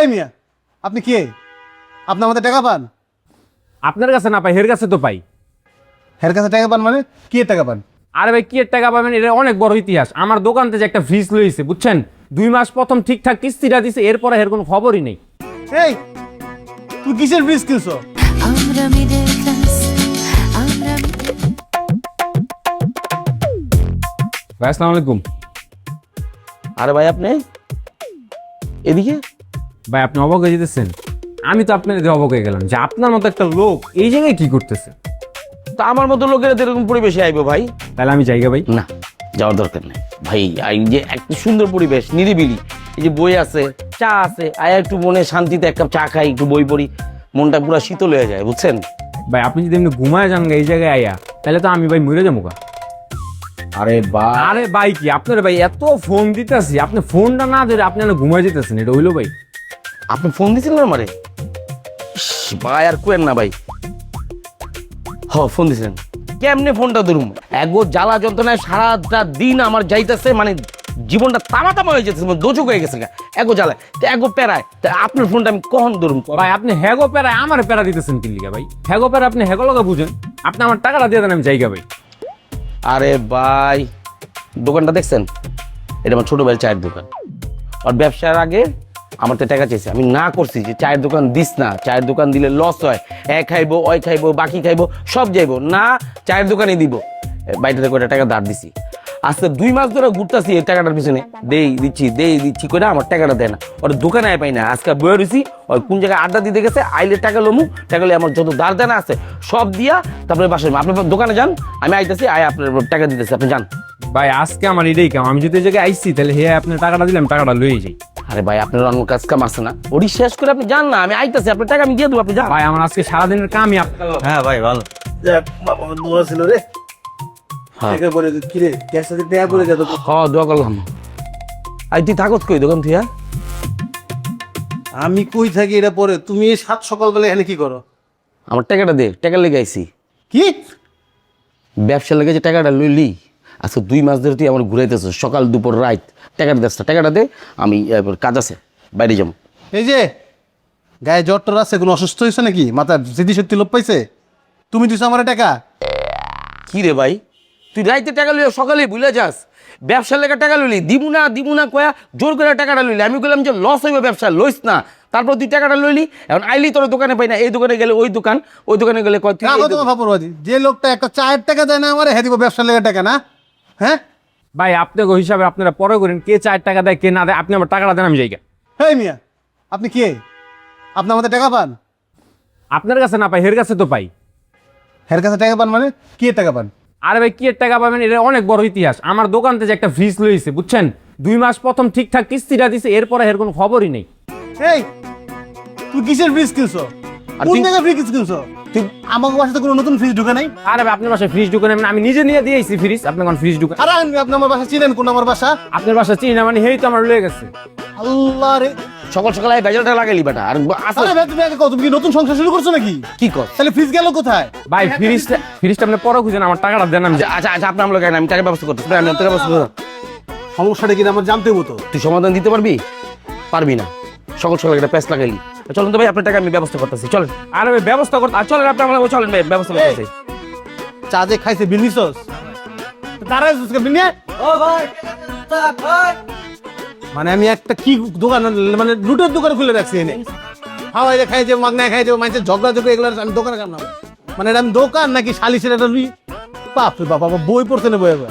এই মিয়া, আপনি কে? আপনি আমাদের টাকা পান? আপনার কাছে না পাই, হের কাছে তো পাই। হের কাছে টাকা পান মানে কি টাকা পান? আরে ভাই কি এর টাকা পাবেন, এটা অনেক বড় ইতিহাস। আমার দোকান থেকে একটা ফ্রিজ লইছে বুঝছেন, 2 মাস প্রথম ঠিকঠাক কিস্তিটা দিছে, এরপরে এর কোনো খবরই নেই। এই তুই কিসের ফ্রিজ কিনছো? ভাই আসসালামু আলাইকুম। আরে ভাই আপনি এদিকে? ভাই আপনি অবাক হয়ে যেতেছেন, আমি তো আপনার অবাক হয়ে গেলাম যে আপনার মতো একটা লোক এই জায়গায় কি করতেছে। তা আমার মতো লোকেরা তো এরকম পরিবেশে আইবো ভাই। তাহলে আমি জায়গা ভাই না, যাওয়ার দরকার নেই ভাই। এই যে একটা সুন্দর পরিবেশ, নিরিবিলি, এই যে বই আছে, চা আছে, আয়া একটু মনে শান্তিতে এক কাপ চা খাই, একটু বই পড়ি, মনটা পুরো শীতল হয়ে যায় বুঝছেন। ভাই আপনি যদি এমনি ঘুমায় যান এই জায়গায় আইয়া, তাহলে তো আমি ভাই মরে যাবো গা। আরে বা আরে ভাই কি আপনার ভাই এত ফোন দিতেছি, আপনি ফোনটা না ধরে আপনি ঘুমায় যেতেছেন, এটা হইলো ভাই? আপনি ফোন দিয়েছিলেন আমারে? ভাই আর কোয়েন না ভাই। ফোন দিয়েছিলেন কেমনে? ফোনটা ধরুন, এগো জ্বালা যন্ত্রণায় সারাটা দিন আমার যাইতেছে, মানে জীবনটা তামা তামা হয়ে যেতেছে, দোজক হয়ে গেছে এগো জ্বালায়, তো এগো প্যারায়, তা আপনার ফোনটা আমি কখন ধরুন? ভাই আপনি হ্যাগো প্যারায় আমার প্যারা দিতেছেন কি লিগা ভাই? হ্যাগো প্যারা আপনি হ্যাগো লগা বুঝেন, আপনি আমার টাকাটা দিয়ে দেন, আমি জায়গা ভাই। আরে ভাই দোকানটা দেখছেন? এটা আমার ছোট ভাইয়ের চায়ের দোকান। আর ব্যবসার আগে আমার তো টাকা চেয়েছে, আমি না করছি যে চায়ের দোকান দিস না, চায়ের দোকান দিলে লস হয়, খাইবো ওই খাইবো বাকি খাইবো সব যাইবো না, চায়ের দোকানে দিব। বাড়িতে কয়টা টাকা ধার দিছি, আজকে 2 মাস ধরে ঘুরতেছি এই টাকাটার পিছনে, দেই দিচ্ছি করে আমার টাকাটা দেয় না। ওর দোকানে পাই না, আজকে বয়ে রয়েছি, ওই কোন জায়গায় আড্ডা দিতে গেছে, আইলে টাকা লমু, টাকা আমার যত ধার দেনা আছে সব দিয়া তারপরে বাসায় আপনার দোকানে যান, আমি আইতেছি, আপনার টাকা দিতেছি, আপনি যান। ভাই আজকে আমার এটাই কাম, আমি যদি এই জায়গায় আইসি তাহলে হে আপনার টাকাটা দিলাম, টাকাটা লয়ে যাই। আরে ভাই আপনার অন্য কাজ কাম আছে না, ওটি শেষ করে আপনি যান না, আমি আইতেছি, আপনার টাকা আমি দিয়ে দেবো, আপনি যান। ভাই আমার আজকে সারাদিনের কামই হ্যাঁ ভাই ভালো। যাক বাবা দোয়া ছিল রে। হ্যাঁ। টাকা পরে কি রে? ক্যাশ সাথে টাকা পরে যা তো। দোয়া করলাম। আই তুই থাকত কই দোকান তুই? আমি কই থাকি এটা পরে, তুমি এই 7 সকালবেলা এখানে কি করো? আমার টাকাটা দে, টাকা লেগে আইছি। কি ব্যবসা লেগে যে টাকাটা লইলি, আজকে 2 মাস ধরে তুই আমার ঘুরাইতেছ, সকাল দুপুর রাত টাকাটা দেস, টাকাটা দে, আমি কাজ আছে বাইরে যাবো। এই যে গায়ে জ্বর টর আছে, কোনো অসুস্থ হয়েছে নাকি? মাথার স্মৃতিশক্তি লোপ পাইছে? তুমি দিছো আমার টাকা? কি রে ভাই, তুই রাইতে টাকা লইয়া সকালে ভুলে যাস? ব্যবসার লেগে টাকা লইলি, দিমু না কয়া জোর করে টাকাটা লইলি। আমি বললাম যে লস হইবে ব্যবসা, লইস না, তারপর তুই টাকাটা লইলি। এখন আইলি তোর দোকানে পাই না, এই দোকানে গেলে ওই দোকান, ওই দোকানে গেলে কয় তুই রাখো তোমার ভাবরবাজি। যে লোকটা একটা চায়ের টাকা দেয় না আমার, হ্যাঁ দিব ব্যবসার লেগে টাকা না? হ্যাঁ ভাই আপনাকে হিসাবে আপনারা পরে করেন, কে 4 টাকা দেয় কে না দেয়, আপনি আমার টাকাটা দেন, আমি জায়গা। হেই মিয়া, আপনি কে? আপনি আমাদের টাকা পান? আপনার কাছে না পাই, হের কাছে তো পাই। হের কাছে টাকা পান মানে কি টাকা পান? আরে ভাই কি এর টাকা পাবেন, এটা অনেক বড় ইতিহাস। আমার দোকান থেকে একটা ফ্রিজ লইছে বুঝছেন, 2 মাস প্রথম ঠিকঠাক কিস্তিটা দিছে, এরপরে এর কোনো খবরই নেই। এই তুই কিসের ফ্রিজ কিনছো? আর কোন তুই- জায়গায় ফ্রিজ কিনছো? তুই আমাকে বাসাতে কোনো নতুন ফ্রিজ ঢুকে নাই? আরে ভাই আপনার বাসায় ফ্রিজ ঢুকে নেবেন, আমি নিজে নিয়ে দিয়েছি ফ্রিজ, আপনি কোন ফ্রিজ ঢুকে? আরে আপনি আমার বাসা চিনেন? কোন আমার বাসা? আপনার বাসা চিনি না মানে, হেই তো আমার লয়ে গেছে। আল্লাহ রে। সকাল সকাল বেজালটা লাগাইলি বেটা। আর আরে ভাই তুমি আগে কও, তুমি কি নতুন সংসার শুরু করছো নাকি? কি কর? তাহলে ফ্রিজ গেল কোথায়? ভাই ফ্রিজটা আপনি পরে খুঁজেন, আমার টাকাটা দেন, আমি আচ্ছা আচ্ছা আপনার লোক আমি টাকা ব্যবস্থা করতেছি, আমি টাকা ব্যবস্থা করতে। সমস্যাটা কি আমার জানতে হবো তো। তুই সমাধান দিতে পারবি না, সকাল সকাল একটা প্যাঁচ লাগাইলি। চলেন তো ভাই, আপনার টাকা আমি ব্যবস্থা করতেছি, চলেন। আরে ভাই ব্যবস্থা করতে চলেন, আপনি আমার চলেন ভাই, ব্যবস্থা করতেছি। চা যে খাইছে বিল নিছস? দাঁড়াই বিল নিয়ে। ও ভাই মানে আমি একটা কি দোকান, মানে লুটের দোকান খুলে রাখছি এনে। হাওয়াই খাই যে মাগনা খাই যে মানুষের ঝগড়া ঝগড়া এগুলো আমি দোকানে কাম না। মানে এটা আমি দোকান নাকি সালিসের একটা লুই? বাপ রে বাবা, বই পড়তে নেবো এবার।